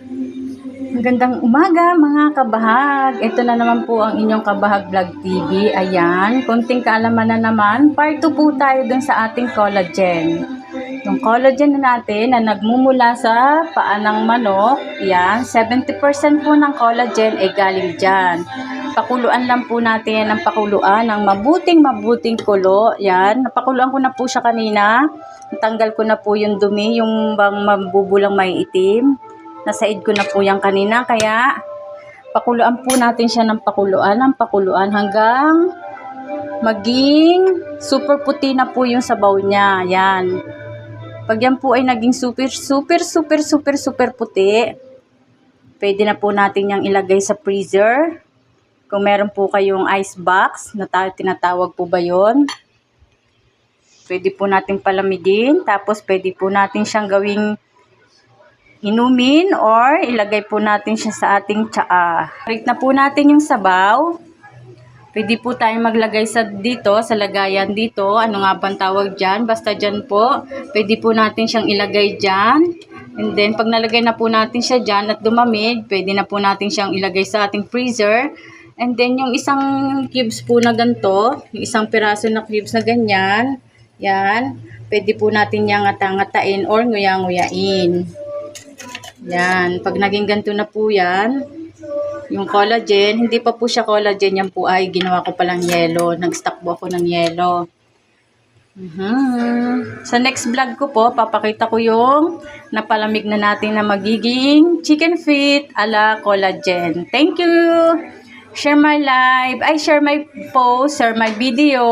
Magandang umaga mga kabahag. Ito na naman po ang inyong Kabahag Vlog TV. Ayan, konting kaalaman na naman. Part 2 po tayo dun sa ating collagen. Yung collagen na natin na nagmumula sa paa ng manok, yan, 70% po ng collagen ay galing dyan. Pakuluan lang po natin yan ng pakuluan ng mabuting kulo. Yan, napakuluan ko na po siya kanina. Tanggal ko na po yung dumi, yung bang mabubulang may itim. Nasaid ko na po yan kanina, kaya pakuluan po natin siya ng pakuluan hanggang maging super puti na po yung sabaw niya. Yan. Pag yan po ay naging super puti, pwede na po natin yung ilagay sa freezer. Kung meron po kayong ice box, na tinatawag po ba yun? Pwede po natin palamigin, tapos pwede po natin siyang gawing inumin or ilagay po natin siya sa ating tsaa. Parit na po natin yung sabaw. Pwede po tayong maglagay dito, sa lagayan dito. Ano nga bang tawag dyan? Basta dyan po. Pwede po natin siyang ilagay dyan. And then, pag nalagay na po natin siya dyan at dumamig, pwede na po natin siyang ilagay sa ating freezer. And then, yung isang cubes po na ganito, yung isang piraso na cubes na ganyan, yan, pwede po natin yung ngata-ngatain or nguya-nguyain. Yan, pag naging ganito na po yan, yung collagen, hindi pa po siya collagen, yan po ay ginawa ko palang yelo. Nag-stock po ako ng yelo. Sa next vlog ko po, papakita ko yung napalamig na natin na magiging chicken feet ala collagen. Thank you! Share my live, share my post, share my video.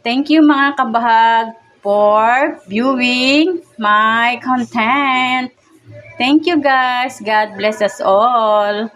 Thank you mga kabahag for viewing my content. Thank you guys. God bless us all.